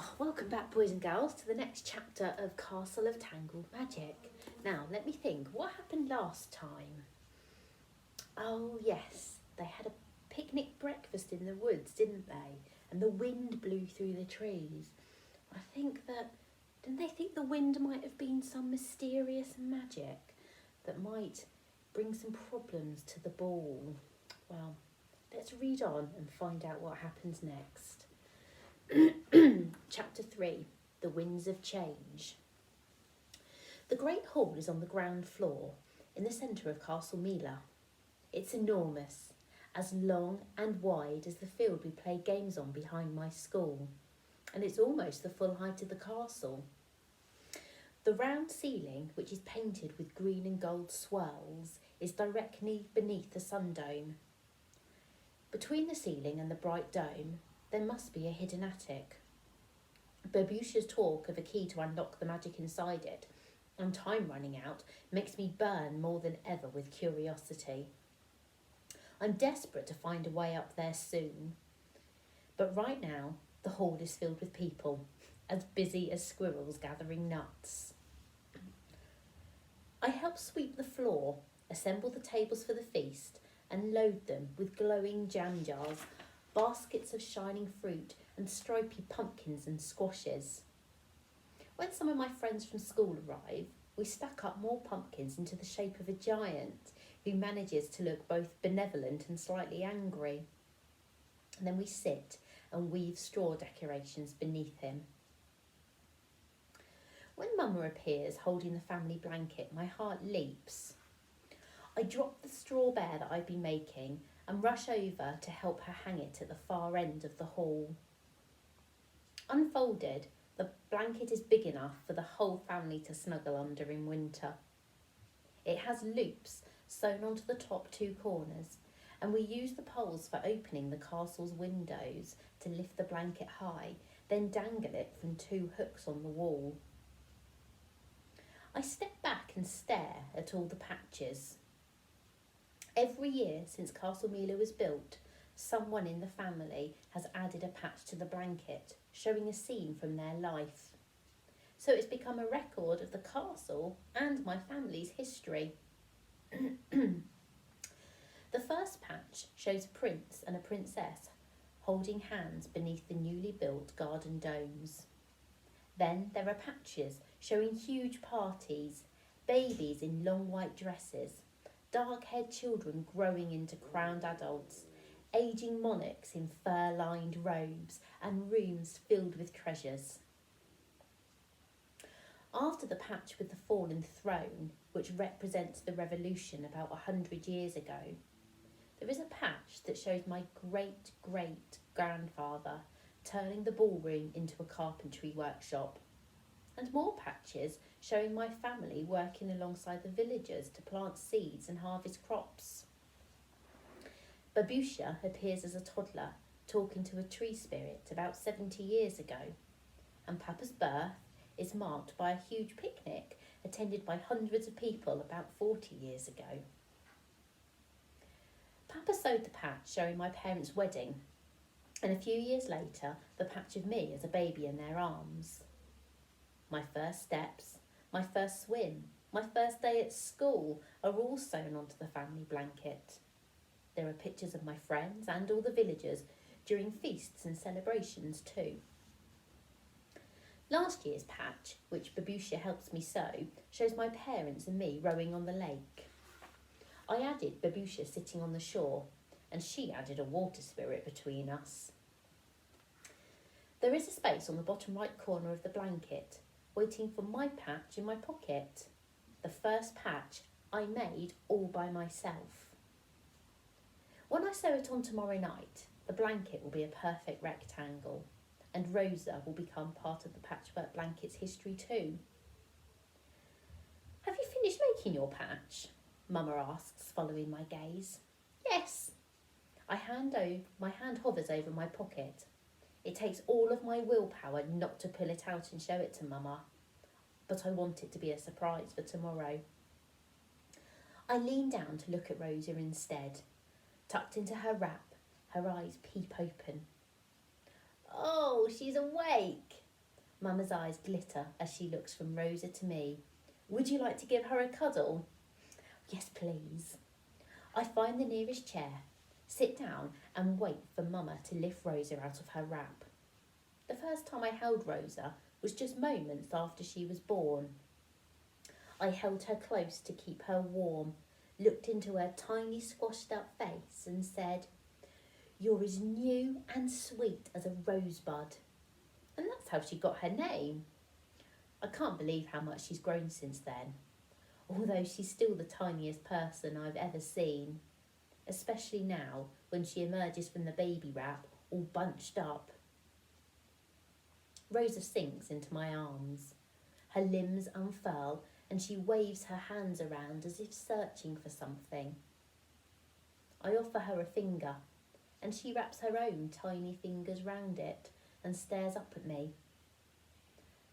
Oh, welcome back, boys and girls, to the next chapter of Castle of Tangled Magic. Now, let me think. What happened last time? Oh, yes. They had a picnic breakfast in the woods, didn't they? And the wind blew through the trees. I think that... Didn't they think the wind might have been some mysterious magic that might bring some problems to the ball? Well, let's read on and find out what happens next. Chapter 3, The Winds of Change. The Great Hall is on the ground floor, in the centre of Castle Mila. It's enormous, as long and wide as the field we play games on behind my school, and it's almost the full height of the castle. The round ceiling, which is painted with green and gold swirls, is directly beneath the sun dome. Between the ceiling and the bright dome, there must be a hidden attic. Babusha's talk of a key to unlock the magic inside it, and time running out, makes me burn more than ever with curiosity. I'm desperate to find a way up there soon. But right now, the hall is filled with people, as busy as squirrels gathering nuts. I help sweep the floor, assemble the tables for the feast, and load them with glowing jam jars, baskets of shining fruit and stripy pumpkins and squashes. When some of my friends from school arrive, we stack up more pumpkins into the shape of a giant who manages to look both benevolent and slightly angry. And then we sit and weave straw decorations beneath him. When Mama appears holding the family blanket, my heart leaps. I drop the straw bear that I've been making and rush over to help her hang it at the far end of the hall. Unfolded, the blanket is big enough for the whole family to snuggle under in winter. It has loops sewn onto the top two corners, and we use the poles for opening the castle's windows to lift the blanket high, then dangle it from two hooks on the wall. I step back and stare at all the patches. Every year since Castle Mila was built, someone in the family has added a patch to the blanket, showing a scene from their life. So it's become a record of the castle and my family's history. The first patch shows a prince and a princess holding hands beneath the newly built garden domes. Then there are patches showing huge parties, babies in long white dresses, dark-haired children growing into crowned adults, ageing monarchs in fur-lined robes, and rooms filled with treasures. After the patch with the fallen throne, which represents the revolution about 100 years ago, there is a patch that shows my great-great-grandfather turning the ballroom into a carpentry workshop, and more patches showing my family working alongside the villagers to plant seeds and harvest crops. Babusha appears as a toddler, talking to a tree spirit about 70 years ago, and Papa's birth is marked by a huge picnic attended by hundreds of people about 40 years ago. Papa sewed the patch showing my parents' wedding, and a few years later the patch of me as a baby in their arms. My first steps, my first swim, my first day at school are all sewn onto the family blanket. There are pictures of my friends and all the villagers during feasts and celebrations too. Last year's patch, which Babusha helps me sew, shows my parents and me rowing on the lake. I added Babusha sitting on the shore, and she added a water spirit between us. There is a space on the bottom right corner of the blanket, waiting for my patch in my pocket. The first patch I made all by myself. When I sew it on tomorrow night, the blanket will be a perfect rectangle, and Rosa will become part of the patchwork blanket's history too. Have you finished making your patch? Mama asks, following my gaze. Yes. My hand hovers over my pocket. It takes all of my willpower not to pull it out and show it to Mama, but I want it to be a surprise for tomorrow. I lean down to look at Rosa instead. Tucked into her wrap, her eyes peep open. Oh, she's awake. Mama's eyes glitter as she looks from Rosa to me. Would you like to give her a cuddle? Yes, please. I find the nearest chair, sit down and wait for Mama to lift Rosa out of her wrap. The first time I held Rosa was just moments after she was born. I held her close to keep her warm, looked into her tiny squashed up face and said, "You're as new and sweet as a rosebud." And that's how she got her name. I can't believe how much she's grown since then, although she's still the tiniest person I've ever seen, especially now when she emerges from the baby wrap all bunched up. Rosa sinks into my arms. Her limbs unfurl and she waves her hands around as if searching for something. I offer her a finger and she wraps her own tiny fingers round it and stares up at me.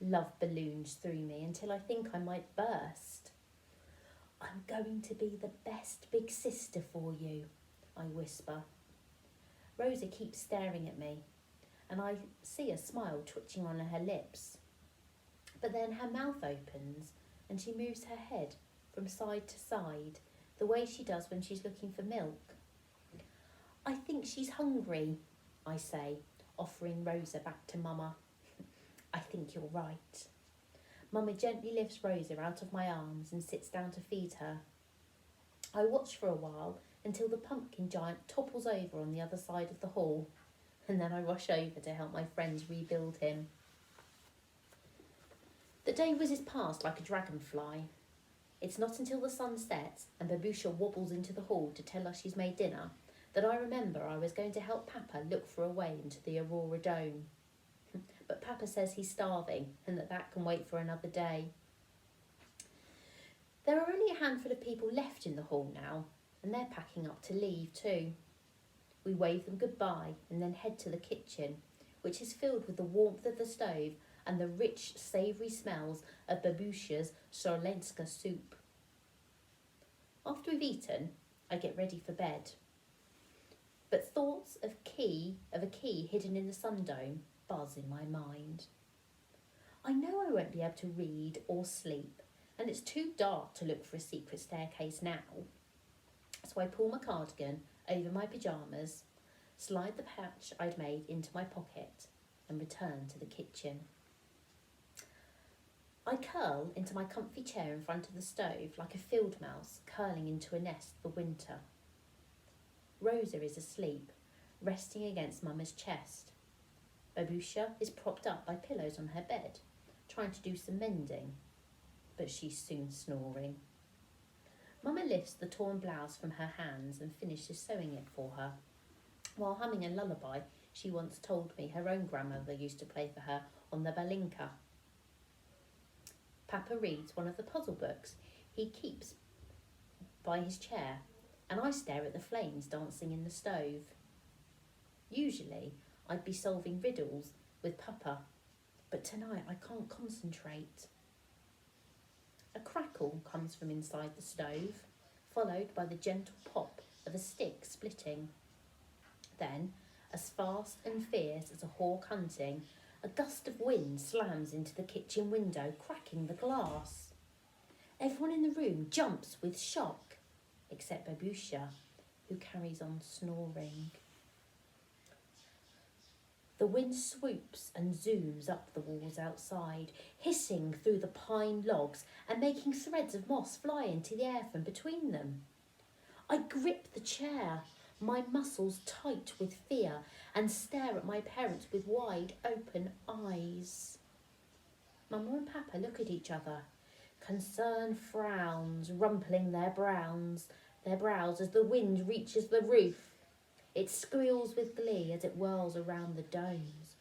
Love balloons through me until I think I might burst. "I'm going to be the best big sister for you," I whisper. Rosa keeps staring at me and I see a smile twitching on her lips. But then her mouth opens and she moves her head from side to side, the way she does when she's looking for milk. "I think she's hungry," I say, offering Rosa back to Mama. "I think you're right." Mama gently lifts Rosa out of my arms and sits down to feed her. I watch for a while until the pumpkin giant topples over on the other side of the hall, and then I rush over to help my friends rebuild him. The day whizzes past like a dragonfly. It's not until the sun sets and Babusha wobbles into the hall to tell us she's made dinner that I remember I was going to help Papa look for a way into the Aurora Dome. But Papa says he's starving and that can wait for another day. There are only a handful of people left in the hall now, and they're packing up to leave too. We wave them goodbye and then head to the kitchen, which is filled with the warmth of the stove and the rich, savoury smells of Babusha's Solenska soup. After we've eaten, I get ready for bed. But thoughts of a key hidden in the sundome buzz in my mind. I know I won't be able to read or sleep, and it's too dark to look for a secret staircase now. So I pull my cardigan over my pyjamas, slide the patch I'd made into my pocket, and return to the kitchen. I curl into my comfy chair in front of the stove like a field mouse curling into a nest for winter. Rosa is asleep, resting against Mama's chest. Babusha is propped up by pillows on her bed, trying to do some mending, but she's soon snoring. Mama lifts the torn blouse from her hands and finishes sewing it for her, while humming a lullaby she once told me her own grandmother used to play for her on the balinka. Papa reads one of the puzzle books he keeps by his chair, and I stare at the flames dancing in the stove. Usually, I'd be solving riddles with Papa, but tonight I can't concentrate. A crackle comes from inside the stove, followed by the gentle pop of a stick splitting. Then, as fast and fierce as a hawk hunting, a gust of wind slams into the kitchen window, cracking the glass. Everyone in the room jumps with shock, except Babusha, who carries on snoring. The wind swoops and zooms up the walls outside, hissing through the pine logs and making threads of moss fly into the air from between them. I grip the chair, my muscles tight with fear, and stare at my parents with wide open eyes. Mama and Papa look at each other, concerned frowns rumpling their brows as the wind reaches the roof. It squeals with glee as it whirls around the domes.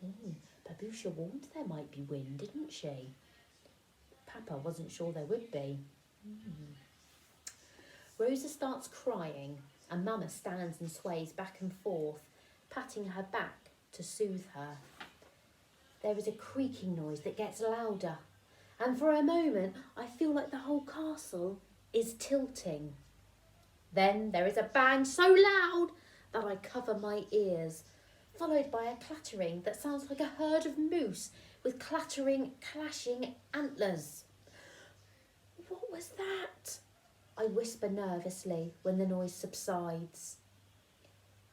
Oh, Babusha warned there might be wind, didn't she? Papa wasn't sure there would be. Rosa starts crying and Mama stands and sways back and forth, patting her back to soothe her. There is a creaking noise that gets louder, and for a moment I feel like the whole castle is tilting. Then there is a bang so loud that I cover my ears. followed by a clattering that sounds like a herd of moose with clattering, clashing antlers. What was that? I whisper nervously when the noise subsides.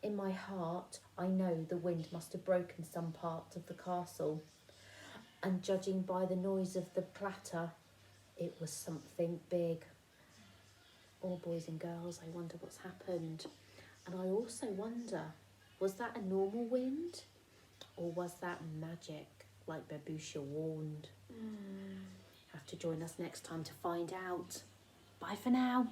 In my heart, I know the wind must have broken some part of the castle, and judging by the noise of the clatter, it was something big. Oh, boys and girls, I wonder what's happened. And I also wonder, was that a normal wind? Or was that magic, like Babusha warned? Have to join us next time to find out. Bye for now.